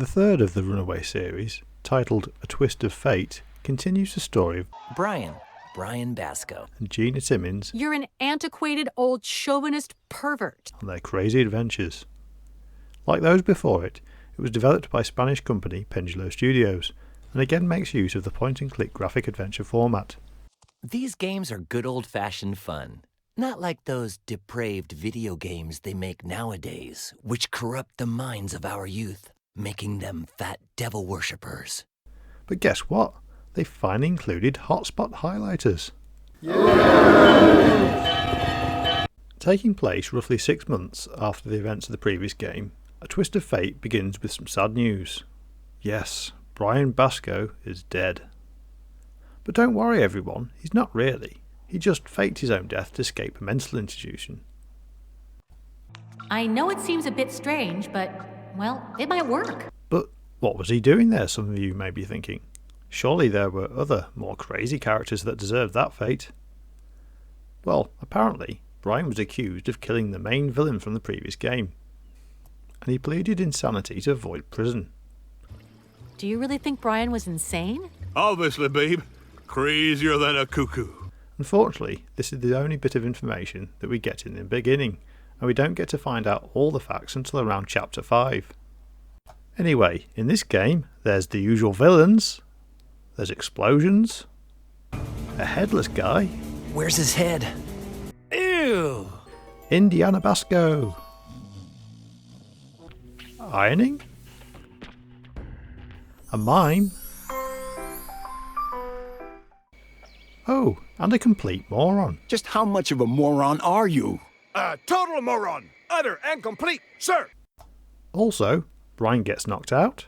third of the Runaway series, titled A Twist of Fate, continues the story of Brian Basco, and Gina Timmins. You're an antiquated old chauvinist pervert. On their crazy adventures. Like those before it, it was developed by Spanish company Pendulo Studios, and again makes use of the point-and-click graphic adventure format. These games are good old-fashioned fun. Not like those depraved video games they make nowadays, which corrupt the minds of our youth, making them fat devil worshippers. But guess what? They finally included hotspot highlighters. Yay! Taking place roughly 6 months after the events of the previous game, A Twist of Fate begins with some sad news. Yes, Brian Basco is dead. But don't worry everyone, he's not really. He just faked his own death to escape a mental institution. I know it seems a bit strange, but, well, it might work. But what was he doing there, some of you may be thinking? Surely there were other, more crazy characters that deserved that fate. Well, apparently, Brian was accused of killing the main villain from the previous game, and he pleaded insanity to avoid prison. Do you really think Brian was insane? Obviously, babe. Crazier than a cuckoo. Unfortunately, this is the only bit of information that we get in the beginning, and we don't get to find out all the facts until around Chapter 5. Anyway, in this game, there's the usual villains, there's explosions, a headless guy. Where's his head? Ew! Indiana Basco. Ironing. A mime. Oh, and a complete moron. Just how much of a moron are you? A total moron. Utter and complete, sir. Also, Brian gets knocked out,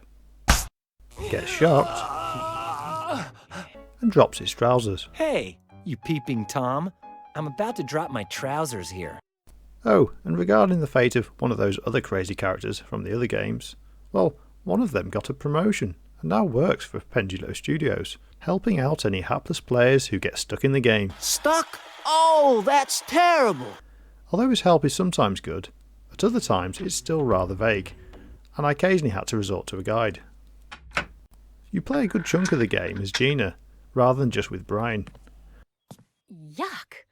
gets shocked, and drops his trousers. Hey, you peeping Tom. I'm about to drop my trousers here. Oh, and regarding the fate of one of those other crazy characters from the other games, well, one of them got a promotion and now works for Pendulo Studios, helping out any hapless players who get stuck in the game. Stuck? Oh, that's terrible. Although his help is sometimes good, at other times it's still rather vague, and I occasionally had to resort to a guide. You play a good chunk of the game as Gina, rather than just with Brian. Yuck!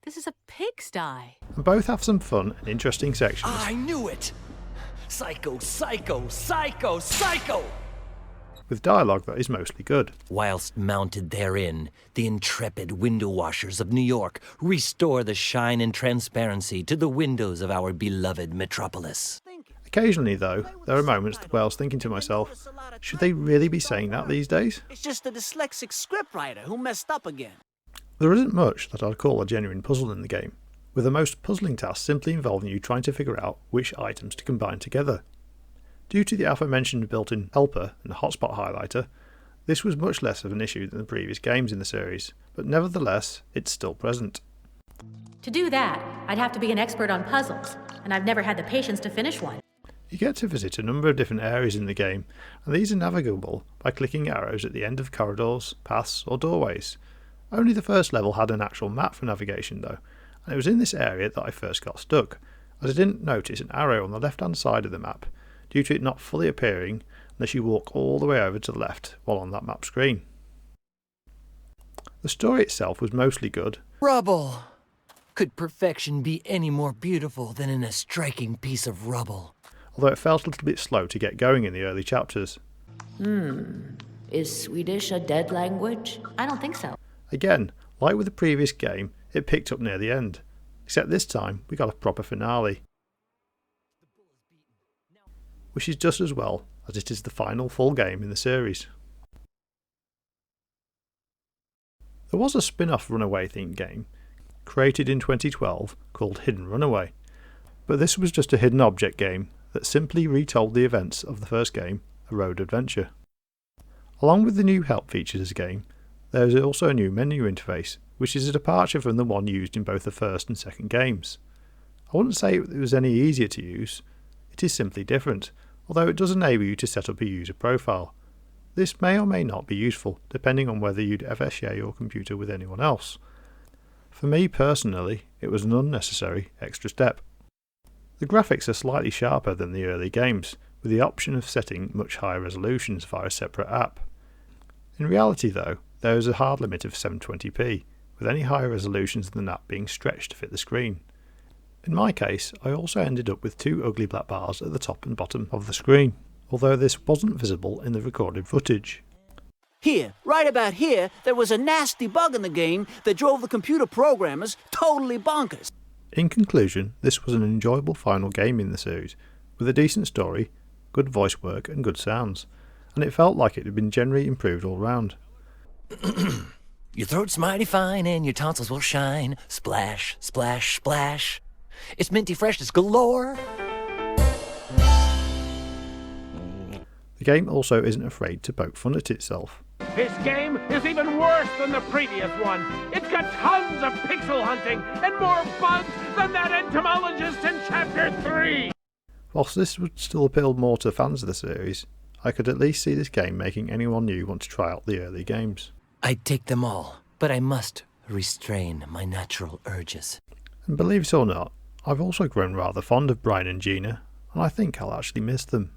This is a pigsty. And both have some fun and interesting sections. I knew it! Psycho, psycho, psycho, psycho! With dialogue that is mostly good. Whilst mounted therein, the intrepid window washers of New York restore the shine and transparency to the windows of our beloved metropolis. Occasionally, though, there are moments where I was thinking to myself, should they really be saying that these days? It's just a dyslexic scriptwriter who messed up again. There isn't much that I'd call a genuine puzzle in the game, with the most puzzling tasks simply involving you trying to figure out which items to combine together. Due to the aforementioned built-in helper and hotspot highlighter, this was much less of an issue than the previous games in the series, but nevertheless, it's still present. To do that, I'd have to be an expert on puzzles, and I've never had the patience to finish one. You get to visit a number of different areas in the game, and these are navigable by clicking arrows at the end of corridors, paths, or doorways. Only the first level had an actual map for navigation though, and it was in this area that I first got stuck, as I didn't notice an arrow on the left-hand side of the map, due to it not fully appearing unless you walk all the way over to the left while on that map screen. The story itself was mostly good. Rubble! Could perfection be any more beautiful than in a striking piece of rubble? Although it felt a little bit slow to get going in the early chapters. Is Swedish a dead language? I don't think so. Again, like with the previous game, it picked up near the end, except this time we got a proper finale, which is just as well as it is the final full game in the series. There was a spin-off Runaway themed game, created in 2012 called Hidden Runaway, but this was just a hidden object game that simply retold the events of the first game, A Road Adventure. Along with the new help features of the game, there is also a new menu interface, which is a departure from the one used in both the first and second games. I wouldn't say it was any easier to use, it is simply different, although it does enable you to set up a user profile. This may or may not be useful, depending on whether you'd ever share your computer with anyone else. For me personally, it was an unnecessary extra step. The graphics are slightly sharper than the early games, with the option of setting much higher resolutions via a separate app. In reality though, there is a hard limit of 720p, with any higher resolutions than that being stretched to fit the screen. In my case, I also ended up with two ugly black bars at the top and bottom of the screen, although this wasn't visible in the recorded footage. Here, right about here, there was a nasty bug in the game that drove the computer programmers totally bonkers. In conclusion, this was an enjoyable final game in the series, with a decent story, good voice work and good sounds, and it felt like it had been generally improved all round. Your throat's mighty fine and your tonsils will shine. Splash, splash, splash. It's minty freshness galore. The game also isn't afraid to poke fun at itself. This game is even worse than the previous one. It's got tons of pixel hunting and more bugs than that entomologist in Chapter 3. Whilst this would still appeal more to fans of the series, I could at least see this game making anyone new want to try out the early games. I'd take them all, but I must restrain my natural urges. And believe it or not, I've also grown rather fond of Brian and Gina, and I think I'll actually miss them.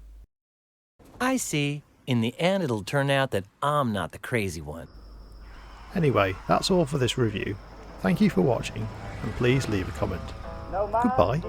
I see. In the end, it'll turn out that I'm not the crazy one. Anyway, that's all for this review. Thank you for watching, and please leave a comment. Goodbye.